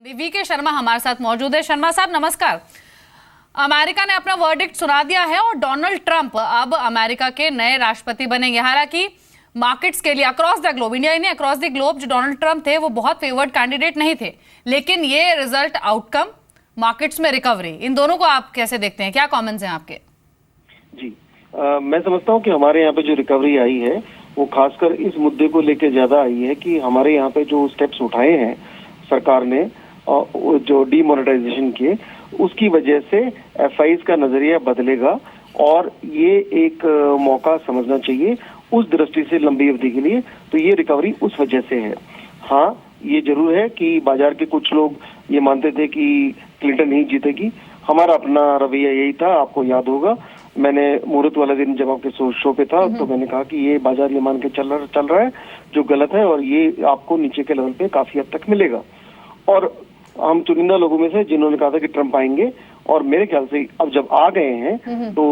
VK Sharma हमारे साथ मौजूद है। शर्मा साहब नमस्कार। अमेरिका ने अपना वर्डिक्ट सुना दिया है और डोनाल्ड ट्रंप अब अमेरिका के नए राष्ट्रपति बनेंगे। हालांकि मार्केट्स के लिए अक्रॉस द ग्लोब, इंडिया ही नहीं अक्रॉस द ग्लोब, जो डोनाल्ड ट्रंप थे वो बहुत फेवर्ड कैंडिडेट नहीं थे, लेकिन ये रिजल्ट, आउटकम, मार्केट्स में रिकवरी, इन दोनों को आप कैसे देखते हैं? क्या कमेंट्स हैं आपके? जी मैं समझता हूँ कि हमारे यहाँ पे जो रिकवरी आई है वो खासकर इस मुद्दे को लेकर ज्यादा आई है कि हमारे यहाँ पे जो स्टेप्स उठाए हैं सरकार ने जो डीमोनेटाइजेशन के, उसकी वजह से एफआईज का नजरिया बदलेगा और ये एक मौका समझना चाहिए उस दृष्टि से लंबी अवधि के लिए। तो ये रिकवरी उस वजह से है। हाँ, ये जरूर है कि बाजार के कुछ लोग ये मानते थे कि क्लिंटन ही जीतेगी। हमारा अपना रवैया यही था। आपको याद होगा, मैंने मुहूर्त वाला दिन जब आपके शो पे था तो मैंने कहा कि ये बाजार ये मान के चल रहा है जो गलत है, और ये आपको नीचे के लेवल पे काफी हद तक मिलेगा। और हम चुनिंदा लोगों में से जिन्होंने कहा था कि ट्रंप आएंगे, और मेरे ख्याल से अब जब आ गए हैं तो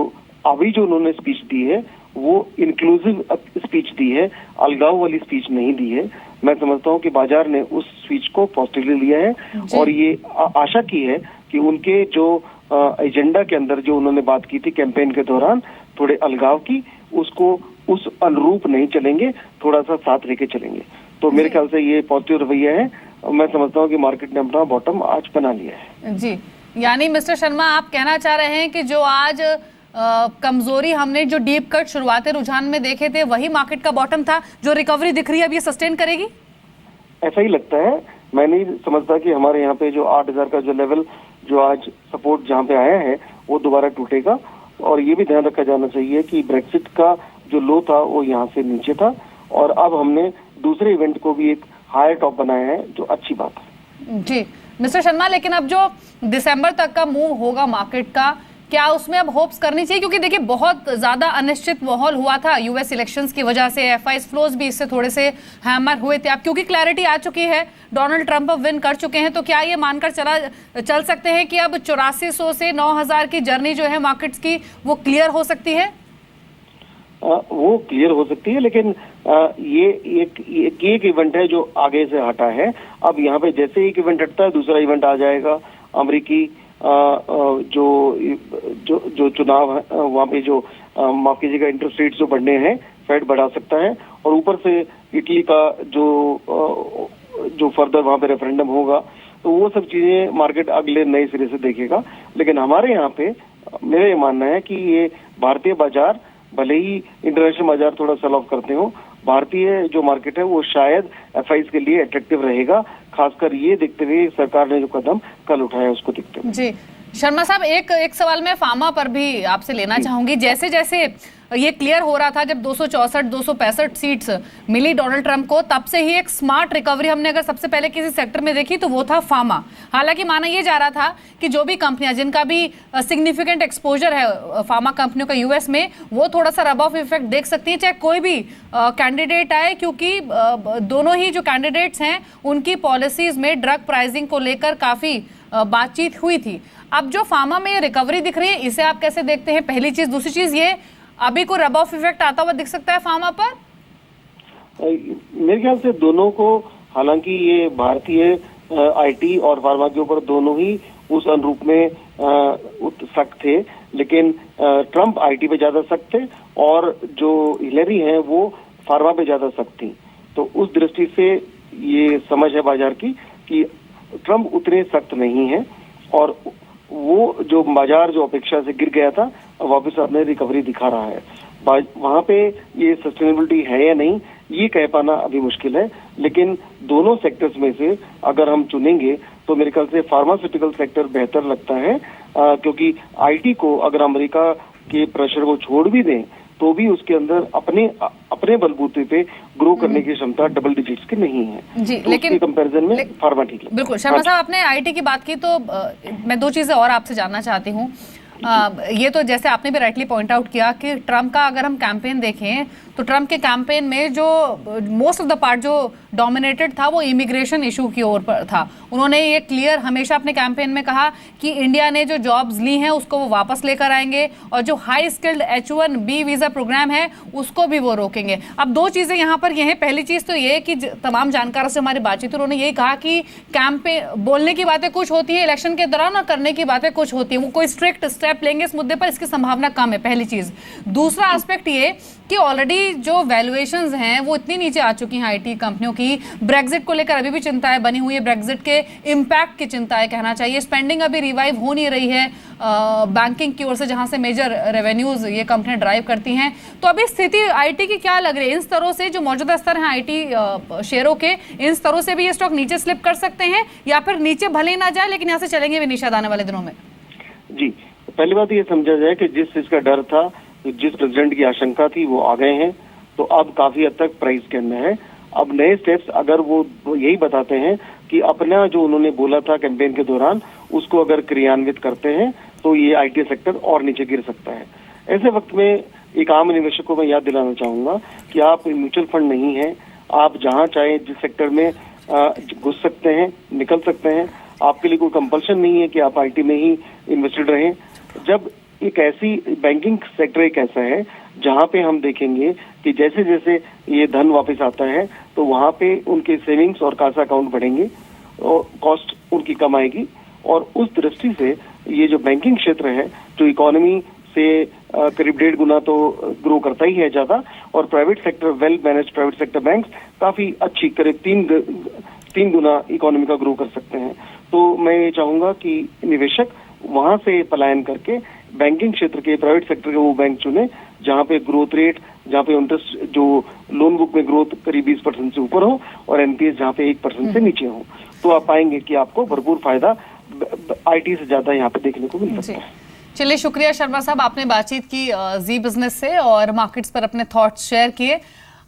अभी जो उन्होंने स्पीच दी है वो इंक्लूसिव स्पीच दी है, अलगाव वाली स्पीच नहीं दी है। मैं समझता हूँ कि बाजार ने उस स्पीच को पॉजिटिवली लिया है और ये आशा की है कि उनके जो एजेंडा के अंदर जो उन्होंने बात की थी कैंपेन के दौरान थोड़े अलगाव की, उसको उस अनुरूप नहीं चलेंगे, थोड़ा सा साथ लेके चलेंगे। तो मेरे ख्याल से ये पॉजिटिव रवैया है। मैं समझता हूँ कि मार्केट ने अपना बॉटम आज बना लिया है। जी, यानी मिस्टर शर्मा आप कहना चाह रहे हैं कि जो आज कमजोरी हमने जो डीप कट शुरुआती रुझान में देखे थे वही मार्केट का बॉटम था, जो रिकवरी दिख रही है अब ये सस्टेन करेगी? ऐसा ही लगता है। मैं नहीं समझता कि हमारे यहाँ पे जो 8,000 का जो लेवल जो आज सपोर्ट जहाँ पे आया है वो दोबारा टूटेगा। और ये भी ध्यान रखा जाना चाहिए कि ब्रेक्सिट का जो लो था वो यहाँ से नीचे था, और अब हमने दूसरे इवेंट को भी एक हायर टॉप बनाया है, जो अच्छी बात है। जी मिस्टर शर्मा, लेकिन अब जो दिसंबर तक का मूव होगा मार्केट का, क्या उसमें अब होप्स करनी चाहिए? क्योंकि देखिए बहुत ज्यादा अनिश्चित माहौल हुआ था यूएस इलेक्शंस की वजह से, एफआईज फ्लोज भी इससे थोड़े से हैमर हुए थे। अब क्योंकि क्लैरिटी आ चुकी है, डोनाल्ड ट्रंप अब विन कर चुके हैं, तो क्या ये मानकर चल सकते हैं कि अब 8400 से 9000 की जर्नी जो है मार्केट्स की वो क्लियर हो सकती है? वो क्लियर हो सकती है, लेकिन ये एक इवेंट है जो आगे से हटा है। अब यहाँ पे जैसे एक इवेंट हटता है दूसरा इवेंट आ जाएगा। अमेरिकी जो चुनाव है वहाँ पे जो माफ कीजिएगा इंटरेस्ट रेट जो बढ़ने हैं, फेड बढ़ा सकता है, और ऊपर से इटली का जो फर्दर वहाँ पे रेफरेंडम होगा, तो वो सब चीजें मार्केट अगले नए सिरे से देखेगा। लेकिन हमारे यहाँ पे मेरा ये मानना है कि ये भारतीय बाजार, भले ही इंटरनेशनल बाजार थोड़ा सेल ऑफ करते हो, भारतीय जो मार्केट है वो शायद एफआईज के लिए अट्रैक्टिव रहेगा, खासकर ये देखते हुए सरकार ने जो कदम कल उठाया उसको देखते हुए। जी शर्मा साहब, एक सवाल मैं फार्मा पर भी आपसे लेना चाहूंगी। जैसे जैसे ये क्लियर हो रहा था, जब 264 265 सीट्स मिली डोनाल्ड ट्रंप को, तब से ही एक स्मार्ट रिकवरी हमने अगर सबसे पहले किसी सेक्टर में देखी तो वो था फार्मा। हालांकि माना ये जा रहा था कि जो भी कंपनियां जिनका भी सिग्निफिकेंट एक्सपोजर है फार्मा कंपनियों का यूएस में, वो थोड़ा सा रब ऑफ इफेक्ट देख सकती है चाहे कोई भी कैंडिडेट आए, क्योंकि दोनों ही जो कैंडिडेट्स हैं उनकी पॉलिसीज में ड्रग प्राइसिंग को लेकर काफी बातचीत हुई थी। अब जो फार्मा में रिकवरी दिख रही है, इसे आप कैसे देखते हैं? पहली चीज। दूसरी चीज, ये अभी को रब ऑफ इफेक्ट आता हुआ दिख सकता है फार्मा पर? मेरे ख्याल से दोनों को, हालांकि ये भारतीय आईटी और फार्मा के ऊपर दोनों ही उस अनुरूप में सख्त थे, लेकिन ट्रंप आईटी पे ज्यादा सख्त थे और जो हिलेरी हैं वो फार्मा पे ज्यादा सख्त थी। तो उस दृष्टि से ये समझ है बाजार की कि ट्रंप उतने सख्त नहीं है, और वो जो बाजार जो अपेक्षा से गिर गया था वापस अपने रिकवरी दिखा रहा है। वहां पे ये सस्टेनेबिलिटी है या नहीं ये कह पाना अभी मुश्किल है, लेकिन दोनों सेक्टर्स में से अगर हम चुनेंगे तो मेरे ख्याल से फार्मास्यूटिकल सेक्टर बेहतर लगता है, क्योंकि आईटी को अगर अमेरिका के प्रेशर को छोड़ भी दें तो भी उसके अंदर अपने बलबूते पे ग्रो करने की क्षमता डबल डिजिट्स की नहीं है। जी, तो लेकिन कंपैरिजन में फार्मा ठीक है। बिल्कुल। शर्मा साहब, आपने आईटी की बात की तो मैं दो चीजें और आपसे जानना चाहती हूँ। ये तो जैसे आपने भी राइटली पॉइंट आउट किया कि ट्रंप का अगर हम कैंपेन देखें तो ट्रंप के कैंपेन में जो मोस्ट ऑफ द पार्ट जो डोमिनेटेड था वो इमिग्रेशन इशू की ओर पर था। उन्होंने ये क्लियर हमेशा अपने कैंपेन में कहा कि इंडिया ने जो जॉब्स ली हैं उसको वो वापस लेकर आएंगे और जो high skilled H1B visa programme है उसको भी वो रोकेंगे। अब दो चीज़ें यहाँ पर ये हैं, पहली चीज़ तो ये कि तमाम जानकारों से हमारी बातचीत उन्होंने यही कहा कि कैंपेन बोलने की बातें कुछ होती है इलेक्शन के दौरान और करने की बातें कुछ होती है, वो कोई स्ट्रिक्ट स्टेप लेंगे इस मुद्दे पर इसकी संभावना कम है, पहली चीज़। दूसरा एस्पेक्ट ये कि ऑलरेडी जो वैल्यूएशंस हैं वो इतनी नीचे आ चुकी हैं आईटी कंपनियों की, ब्रेग्जिट को लेकर अभी भी चिंताएं बनी हुई है, ब्रेग्जिट के इम्पैक्ट की चिंताएं कहना चाहिए, स्पेंडिंग अभी रिवाइव हो नहीं रही है बैंकिंग की ओर से जहां से मेजर रेवेन्यूज ये कंपनियां ड्राइव करती हैं। तो अभी स्थिति आईटी की क्या लग रही है? इन स्तरों से जो मौजूदा स्तर हैं आईटी शेयरों के, इन स्तरों से भी ये स्टॉक नीचे स्लिप कर सकते हैं या फिर नीचे भले ही ना जाए लेकिन यहाँ से चलेंगे भी निशाद आने वाले दिनों में? जी, पहली बात ये समझा जाए कि जिस चीज का डर था, जिस प्रेसिडेंट की आशंका थी वो आ गए हैं, तो अब काफी हद तक प्राइस के अंदर है। अब नए स्टेप्स अगर वो यही बताते हैं कि अपना जो उन्होंने बोला था कैंपेन के दौरान उसको अगर क्रियान्वित करते हैं तो ये आईटी सेक्टर और नीचे गिर सकता है। ऐसे वक्त में एक आम निवेशक को मैं याद दिलाना चाहूंगा कि आप म्यूचुअल फंड नहीं है, आप जहां चाहे जिस सेक्टर में घुस सकते हैं, निकल सकते हैं, आपके लिए कोई कंपल्शन नहीं है कि आप आईटी में ही इन्वेस्टेड रहें। जब एक ऐसी बैंकिंग सेक्टर एक ऐसा है जहां पे हम देखेंगे कि जैसे जैसे ये धन वापस आता है तो वहां पे उनके सेविंग्स और कासा अकाउंट बढ़ेंगे और कॉस्ट उनकी कम आएगी, और उस दृष्टि से ये जो बैंकिंग क्षेत्र है जो इकोनॉमी से करीब 1.5 गुना तो ग्रो करता ही है ज्यादा, और private sector well manage private sector banks काफी अच्छी करीब 3 गुना इकोनॉमी का ग्रो कर सकते हैं। तो मैं ये चाहूंगा कि निवेशक वहां से पलायन करके बैंकिंग क्षेत्र के प्राइवेट सेक्टर के वो बैंक चुने जहां पे ग्रोथ रेट, जहां पे इंटरेस्ट जो लोन बुक में ग्रोथ करीब 20% से ऊपर हो और एनपीएस जहां पे 1% से नीचे हो, तो आप पाएंगे कि आपको भरपूर फायदा आईटी से ज्यादा यहाँ पे देखने को मिल सकता है। चलिए, शुक्रिया शर्मा साहब, आपने बातचीत की जी बिजनेस से और मार्केट्स पर अपने थॉट्स शेयर किए।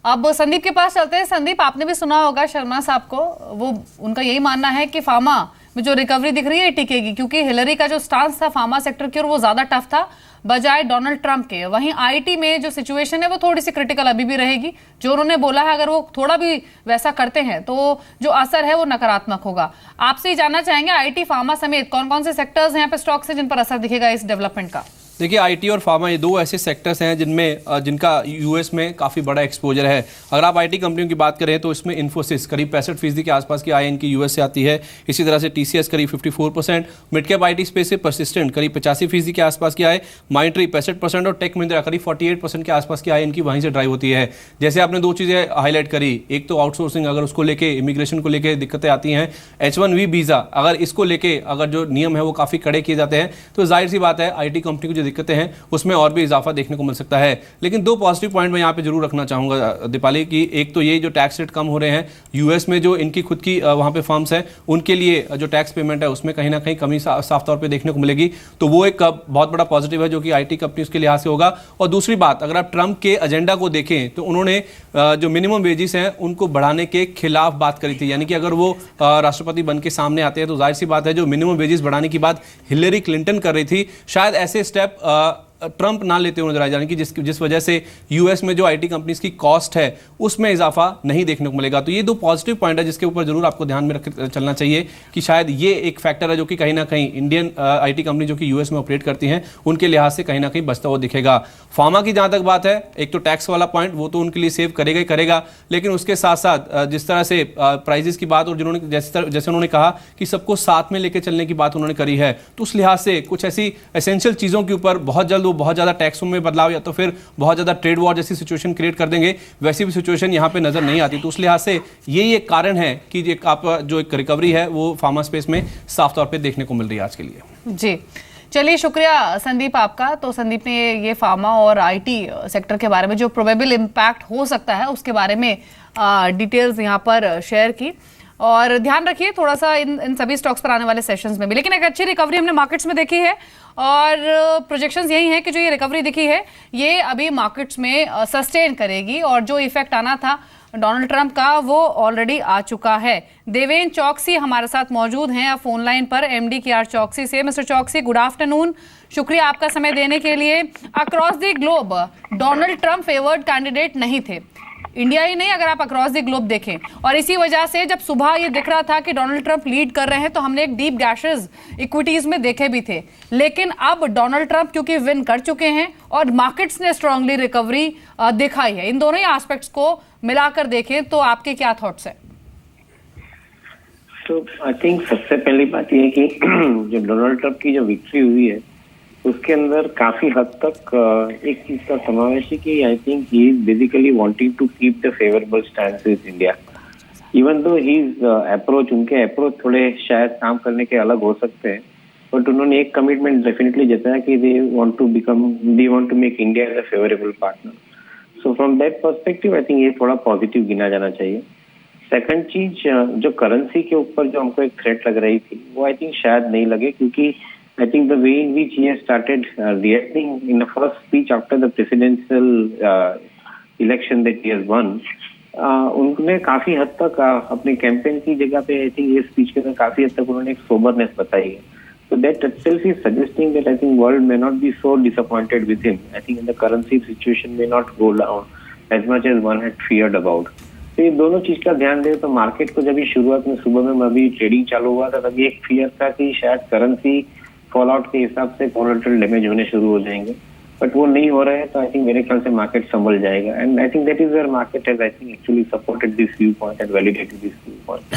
अब संदीप के पास चलते हैं। संदीप, आपने भी सुना होगा शर्मा साहब को, वो उनका यही मानना है कि फार्मा में जो रिकवरी दिख रही है टिकेगी, क्योंकि हिलरी का जो स्टांस था फार्मा सेक्टर की और वो ज्यादा टफ था बजाय डोनाल्ड ट्रंप के। वहीं आईटी में जो सिचुएशन है वो थोड़ी सी क्रिटिकल अभी भी रहेगी। जो उन्होंने बोला है अगर वो थोड़ा भी वैसा करते हैं तो जो असर है वो नकारात्मक होगा। आपसे ही जानना चाहेंगे आईटी फार्मा समेत कौन कौन से सेक्टर्स हैं यहाँ पे स्टॉक्स हैं जिन पर असर दिखेगा इस डेवलपमेंट का? देखिए, आईटी और फार्मा ये दो ऐसे सेक्टर्स हैं जिनका यूएस में काफ़ी बड़ा एक्सपोजर है। अगर आप आईटी कंपनियों की बात करें तो इसमें इन्फोसिस करीब 65% के आसपास की आय इनकी यूएस से आती है। इसी तरह से टीसीएस करीब 54%, मिड कैप आईटी स्पेस से परसिस्टेंट करीब 85% के आसपास की आय, माइंट्री 65% और टेक महिंद्रा करीब 48% के आसपास की आय इनकी वहीं से ड्राइव होती है। जैसे आपने दो चीज़ें हाईलाइट करी, एक तो आउटसोर्सिंग, अगर उसको लेके इमिग्रेशन को लेके दिक्कतें आती हैं, H1B वीज़ा अगर इसको लेके अगर जो नियम है वो काफ़ी कड़े किए जाते हैं, तो जाहिर सी बात है आईटी कंपनी की जो दिक्कतें हैं उसमें और भी इजाफा देखने को मिल सकता है। लेकिन दो पॉजिटिव पॉइंट मैं यहाँ पे जरूर रखना चाहूँगा दीपाली की। एक तो ये जो टैक्स रेट कम हो रहे हैं यूएस में, जो इनकी खुद की वहाँ पे फर्म्स है उनके लिए जो टैक्स पेमेंट है उसमें कहीं ना कहीं कमी साफ तौर पे देखने को मिलेगी, तो वो एक बहुत बड़ा पॉजिटिव है जो कि आईटी कंपनीज के लिहाज से होगा। और दूसरी बात, अगर आप ट्रंप के एजेंडा को देखें तो उन्होंने जो मिनिमम वेजेस हैं उनको बढ़ाने के खिलाफ बात करी थी, यानी कि अगर वो राष्ट्रपति बन के सामने आते हैं तो जाहिर सी बात है जो मिनिमम वेजेस बढ़ाने की बात हिलरी क्लिंटन कर रही थी, शायद ऐसे स्टेप ट्रंप ना लेते हुए नजर आए, यानी कि जिस वजह से यूएस में जो आईटी कंपनीज की कॉस्ट है उसमें इजाफा नहीं देखने को मिलेगा। तो ये दो पॉजिटिव पॉइंट है जिसके ऊपर जरूर आपको ध्यान में रख चलना चाहिए कि शायद ये एक फैक्टर है जो कि कहीं ना कहीं इंडियन आईटी कंपनी जो कि यूएस में ऑपरेट करती हैं उनके लिहाज से कहीं ना कहीं बचता हुआ दिखेगा। फार्मा की जहां तक बात है, एक तो टैक्स वाला पॉइंट वो तो उनके लिए सेव करेगा ही करेगा, लेकिन उसके साथ साथ जिस तरह से प्राइजेस की बात और जिन्होंने जैसे उन्होंने कहा कि सबको साथ में लेकर चलने की बात उन्होंने करी है, तो उस लिहाज से कुछ ऐसी एसेंशियल चीजों के ऊपर बहुत जल्द वो बहुत ज्यादा टैक्सों में बदलाव या तो फिर बहुत ज्यादा ट्रेड वॉर जैसी सिचुएशन क्रिएट कर देंगे, वैसी भी सिचुएशन यहां पे नजर नहीं आती। तो उस लिहाज से यही एक कारण है कि आप जो एक रिकवरी है वो फार्मा स्पेस में साफ तौर पे देखने को मिल रही है आज के लिए। जी, चलिए, शुक्रिया संदीप आपका। तो संदीप ने ये फार्मा और आईटी सेक्टर के बारे में जो प्रोबेबल इम्पैक्ट हो सकता है उसके बारे में डिटेल्स यहाँ पर शेयर की। और ध्यान रखिए थोड़ा सा इन सभी स्टॉक्स पर आने वाले सेशंस में भी, लेकिन एक अच्छी रिकवरी हमने मार्केट्स में देखी है और प्रोजेक्शंस यही हैं कि जो ये रिकवरी दिखी है ये अभी मार्केट्स में सस्टेन करेगी और जो इफेक्ट आना था डोनाल्ड ट्रंप का वो ऑलरेडी आ चुका है। देवेन चौकसी हमारे साथ मौजूद हैं अब फोन लाइन पर एमडी केआर चौकसी से। मिस्टर चौकसी, गुड आफ्टरनून, शुक्रिया आपका समय देने के लिए। Across the globe Donald Trump favoured candidate नहीं थे, इंडिया ही नहीं, अगर आप अक्रॉस द ग्लोब देखें। और इसी वजह से जब सुबह ये दिख रहा था कि डोनाल्ड ट्रंप लीड कर रहे हैं तो हमने एक डीप गैशेस इक्विटीज में देखे भी थे। लेकिन अब डोनाल्ड ट्रंप क्योंकि विन कर चुके हैं और मार्केट्स ने स्ट्रांगली रिकवरी दिखाई है, इन दोनों ही एस्पेक्ट्स को मिलाकर देखें तो आपके क्या थॉट्स हैं? तो आई थिंक सबसे पहली बात यह है कि जो डोनाल्ड ट्रंप की जो विक्ट्री हुई है उसके अंदर काफी हद तक एक चीज का समावेश है कि I think he is basically wanting to keep the favourable stand with India. Even though his approach, उनके अप्रोच थोड़े शायद काम करने के अलग हो सकते हैं, बट उन्होंने एक कमिटमेंट डेफिनेटली जताया कि they want to make India as a favourable partner. So from that perspective I think ये थोड़ा पॉजिटिव गिना जाना चाहिए। सेकंड चीज, जो करेंसी के ऊपर जो हमको एक थ्रेट लग रही थी वो आई थिंक शायद नहीं लगे, क्योंकि I think the way in which he has started reacting in the first speech after the presidential election that he has won, उन्होंने काफी हद तक अपने कैंपेन की जगह पे आई थिंक ये स्पीच के अंदर काफी हद तक उन्होंने एक सोबरनेस बताई है। So that itself is suggesting that I think world may not be so disappointed with him. I think in the currency situation may not go down as much as one had feared about. तो ये दोनों चीज का ध्यान दे तो market को जब भी शुरुआत में सुबह में अभी ट्रेडिंग चालू हुआ था तभी एक फियर था कि शायद करेंसी फॉल आउट के हिसाब से कोलेटरल डैमेज होने शुरू हो जाएंगे, बट वो नहीं हो रहा है। तो आई थिंक मेरे ख्याल से मार्केट संभल जाएगा, and I think that is where market has I think actually supported this view point and validated this view point.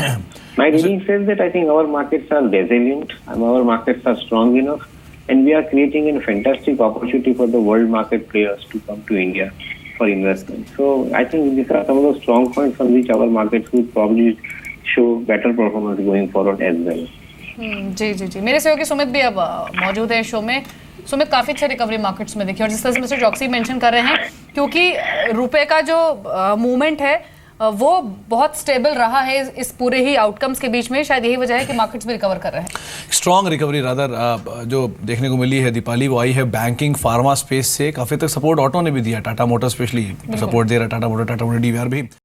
My reading says that I think our markets are resilient, our markets are strong enough, and we are creating an fantastic opportunity for the world market players to come to India for investment. So I think these are some of the strong points on which our markets will probably show better performance going forward as well. जी जी जी, मेरे सहयोगी सुमित भी अब मौजूद है show में। सुमित, काफी अच्छे recovery markets में देखिए, और जिस तरह से मिस्टर चौकसी मेंशन कर रहे हैं, क्योंकि रुपए का जो मूवमेंट है वो बहुत स्टेबल रहा है इस पूरे ही आउटकम्स के बीच में, शायद यही वजह है कि मार्केट्स भी रिकवर कर रहे हैं। स्ट्रॉन्ग रिकवरी रादर जो देखने को मिली है दीपाली, वो आई है बैंकिंग, फार्मा स्पेस से। काफ़ी तक सपोर्ट ऑटो ने भी दिया, टाटा मोटर स्पेशली सपोर्ट दे रहा है, टाटा मोटर डीवीआर भी।